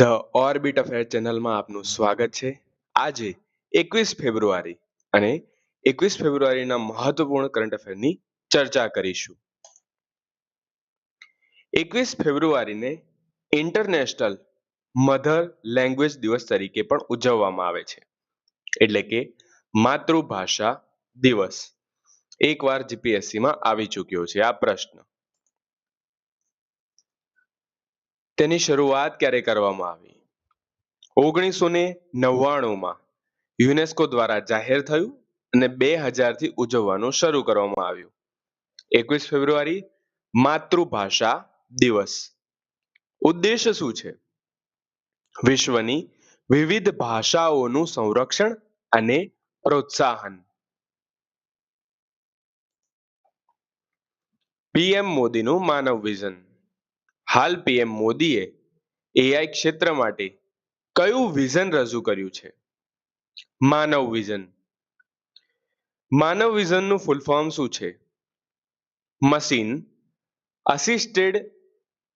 The orbit affair ચેનલમાં આપનું સ્વાગત છે. આજે 21 ફેબ્રુઆરી અને 21 ફેબ્રુઆરીના મહત્વપૂર્ણ કરંટ અફેરની ચર્ચા કરીશું. 21 ફેબ્રુઆરીને ઇન્ટરનેશનલ મધર લેંગ્વેજ દિવસ તરીકે પણ ઉજવવામાં આવે છે, એટલે કે માતૃભાષા દિવસ. એકવાર જીપીએસસીમાં આવી ચૂક્યો છે આ પ્રશ્ન. તેની શરૂઆત ક્યારે કરવામાં આવી? 1999માં યુનેસ્કો દ્વારા જાહેર થયું અને 2000થી ઉજવવાનું શરૂ કરવામાં આવ્યું. 21 ફેબ્રુઆરી માતૃભાષા દિવસ. ઉદ્દેશ શું છે? વિશ્વની વિવિધ ભાષાઓનું સંરક્ષણ અને પ્રોત્સાહન. પીએમ મોદીનું માનવ વિઝન. હાલ પીએમ મોદીએ એઆઈ ક્ષેત્ર માટે કયું વિઝન રજૂ કર્યું છે? માનવ વિઝન. માનવ વિઝનનું ફૂલ ફોર્મ શું છે? Machine assisted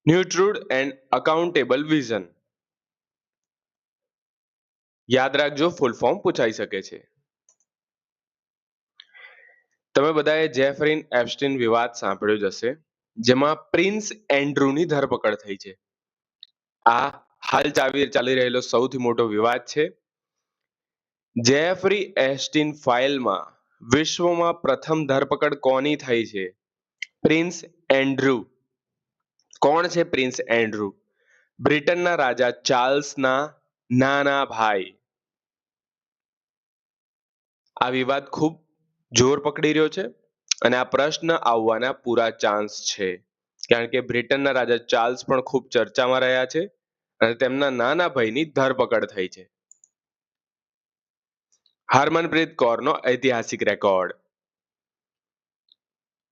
nurtured and accountable vision. યાદ રાખજો, ફૂલ ફોર્મ પૂછાઈ શકે છે. તમે બધાએ જેફરીન એપ્સ્ટીન વિવાદ સાંભળ્યો જ હશે, જેમાં પ્રિન્સ એન્ડ્રુની ધરપકડ થઈ છે. આ હાલ ચાલી રહેલો સૌથી મોટો વિવાદ છે. જેફરી એપ્સ્ટીન ફાઇલમાં વિશ્વમાં પ્રથમ ધરપકડ કોની થઈ છે? Prince Andrew. કોણ છે પ્રિન્સ એન્ડ્રુ? બ્રિટનના રાજા ચાર્લ્સના નાના ભાઈ. આ વિવાદ ખૂબ જોર પકડી રહ્યો છે અને આ પ્રશ્ન આવવાના પૂરા ચાન્સ છે, કારણ કે બ્રિટનના રાજા ચાર્લ્સ પણ ખૂબ ચર્ચામાં રહ્યા છે અને તેમના નાના ભાઈની ધરપકડ થઈ છે. હરમનપ્રીત કૌરનો ઐતિહાસિક રેકોર્ડ.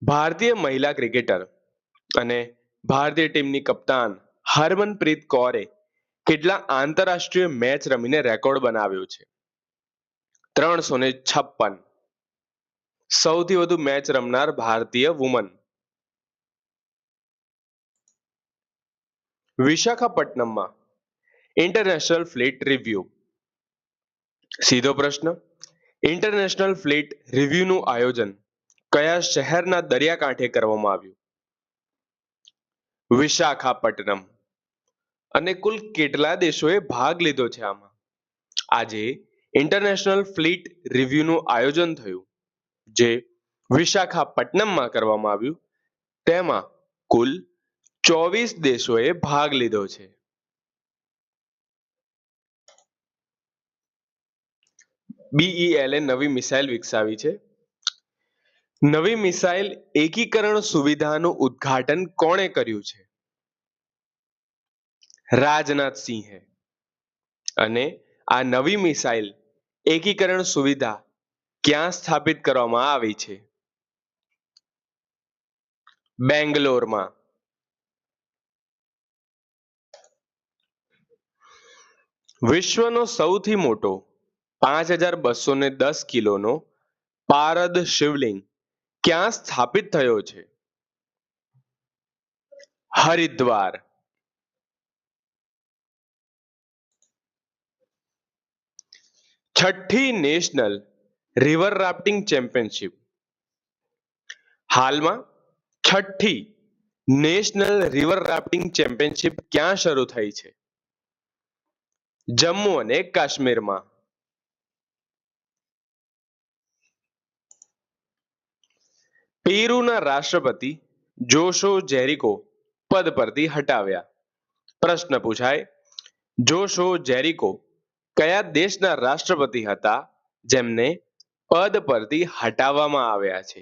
ભારતીય મહિલા ક્રિકેટર અને ભારતીય ટીમની કપ્તાન હરમનપ્રીત કૌરે કેટલા આંતરરાષ્ટ્રીય મેચ રમીને રેકોર્ડ બનાવ્યો છે? 356. સૌથી વધુ મેચ રમનાર ભારતીય વુમન. વિશાખાપટ્ટનમમાં ઇન્ટરનેશનલ ફ્લીટ રિવ્યુ. સીધો પ્રશ્ન. ઇન્ટરનેશનલ ફ્લીટ રિવ્યુનું આયોજન કયા શહેરના દરિયાકાંઠે કરવામાં આવ્યું? વિશાખાપટ્ટનમ. અને કુલ કેટલા દેશોએ ભાગ લીધો છે આમાં? આજે ઇન્ટરનેશનલ ફ્લીટ રિવ્યુનું આયોજન થયું, જે વિશાખાપટ્ટનમમાં કરવામાં આવ્યું. તેમાં કુલ 24 દેશોએ ભાગ લીધો છે. BEL એ નવી મિસાઇલ વિકસાવી છે. નવી મિસાઇલ એકીકરણ સુવિધાનું ઉદ્ઘાટન કોણે કર્યું છે? રાજનાથ સિંહે. અને આ નવી મિસાઇલ એકીકરણ સુવિધા ક્યાં સ્થાપિત કરવામાં આવી છે? બેંગ્લોરમાં. વિશ્વનો સૌથી મોટો 5210 કિલોનો પારદ શિવલિંગ ક્યાં સ્થાપિત થયો છે? હરિદ્વાર. છઠ્ઠી નેશનલ રિવર રાફ્ટિંગ ચેમ્પિયનશિપ. હાલમાં છઠ્ઠી નેશનલ રિવર રાફ્ટિંગ ચેમ્પિયનશિપ ક્યાં શરૂ થઈ છે? જમ્મુ અને કાશ્મીરમાં. પેરુના રાષ્ટ્રપતિ જોશો જેરિકો પદ પરથી હટાવ્યા. પ્રશ્ન પૂછાય, જોશો જેરિકો કયા દેશના રાષ્ટ્રપતિ હતા જેમને પદ પરથી હટાવવામાં આવ્યા છે?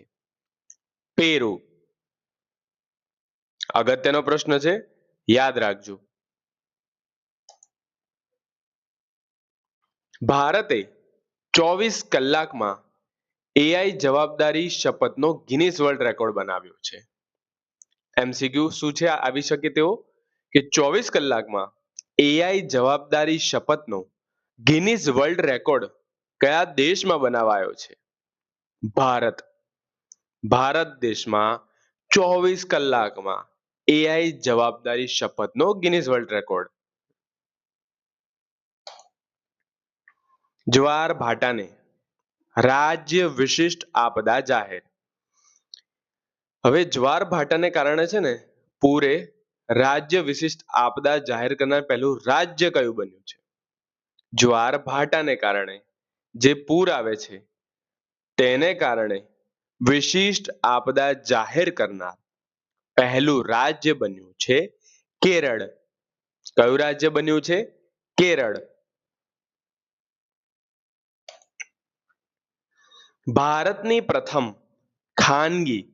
પેરુ. અગત્યનો પ્રશ્ન છે, યાદ રાખજો. ભારતે 24 કલાકમાં એઆઈ જવાબદારી શપથનો ગિનીસ વર્લ્ડ રેકોર્ડ બનાવ્યો છે. એમસીક્યુ શું છે આવી શકે તેવો, કે 24 કલાકમાં એઆઈ જવાબદારી શપથનો ગિનીસ વર્લ્ડ રેકોર્ડ કયા દેશમાં બનાવાયો છે? ભારત. ભારત દેશમાં 24 કલાકમાં એઆઈ જવાબદારી શપથનો ગિનીસ વર્લ્ડ રેકોર્ડ. જ્વાર ભાટાને રાજ્ય વિશિષ્ટ આપદા જાહેર. હવે જ્વાર ભાટાને કારણે છે ને પૂરે રાજ્ય વિશિષ્ટ આપદા જાહેર કરનાર પહેલું રાજ્ય કયું બન્યું છે? જ્વાર ભાટાને કારણે જે પૂર આવે છે તેને કારણે વિશિષ્ટ આપદા જાહેર કરનાર પહેલું રાજ્ય બન્યું છે કેરળ. કયું રાજ્ય બન્યું છે? કેરળ. ભારતની પ્રથમ ખાનગી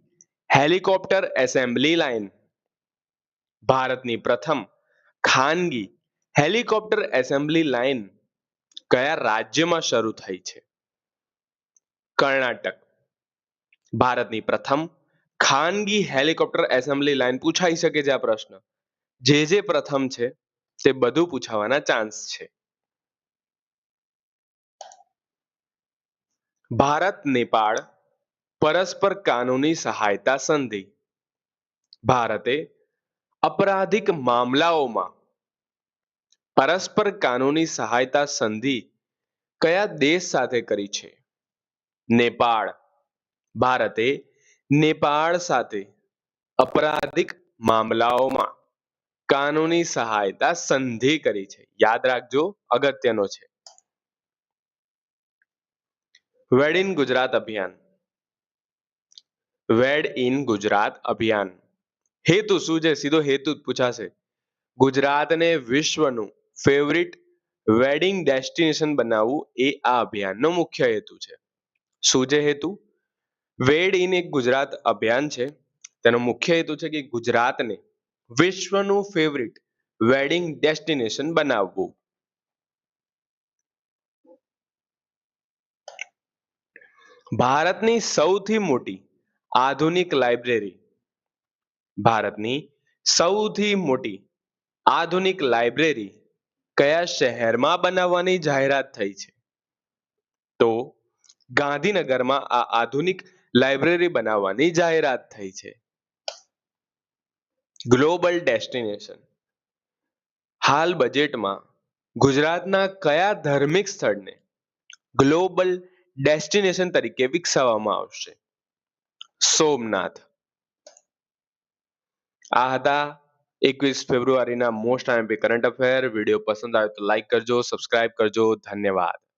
હેલિકોપ્ટર એસેમ્બલી લાઇન. ભારતની પ્રથમ ખાનગી હેલિકોપ્ટર એસેમ્બલી લાઇન કયા રાજ્યમાં શરૂ થઈ છે? કર્ણાટક. ભારતની પ્રથમ ખાનગી હેલિકોપ્ટર એસેમ્બલી લાઇન પૂછાઈ શકે છે આ પ્રશ્ન. જે પ્રથમ છે તે બધું પૂછાવાના ચાન્સ છે. ભારત નેપાળ પરસ્પર કાનૂની સહાયતા સંધિ. ભારતે અપરાધિક મામલાઓમાં પરસ્પર કાનૂની સહાયતા સંધિ કયા દેશ સાથે કરી છે? નેપાળ. ભારતે નેપાળ સાથે અપરાધિક મામલાઓમાં કાનૂની સહાયતા સંધિ કરી છે. યાદ રાખજો, અગત્યનો છે. વેડ ઇન ગુજરાત અભિયાન. વેડ ઇન ગુજરાત અભિયાન હેતુ શું છે? સીધો હેતુ જ પૂછાશે. ગુજરાતને વિશ્વનું ફેવરિટ વેડિંગ ડેસ્ટિનેશન બનાવવું એ આ અભિયાનનો મુખ્ય હેતુ છે. શું છે હેતુ? વેડ ઇન એક ગુજરાત અભિયાન છે. તેનો મુખ્ય હેતુ છે કે ગુજરાતને વિશ્વનું ફેવરિટ વેડિંગ ડેસ્ટિનેશન બનાવવું. ભારતની સૌથી મોટી આધુનિક લાઇબ્રેરી. ભારતની સૌથી મોટી આધુનિક લાઇબ્રેરી કયા શહેરમાં બનાવવાની જાહેરાત થઈ છે? તો ગાંધીનગરમાં આ આધુનિક લાઇબ્રેરી બનાવવાની જાહેરાત થઈ છે. Global destination. હાલ બજેટમાં ગુજરાતના કયા ધાર્મિક સ્થળને ગ્લોબલ ડેસ્ટિનેશન તરીકે વિકસાવવામાં આવશે? સોમનાથ. આ હતા 21 ફેબ્રુઆરીના most IMP current affair. Video પસંદ આવે તો લાઈક કરજો, સબસ્ક્રાઇબ કરજો. ધન્યવાદ.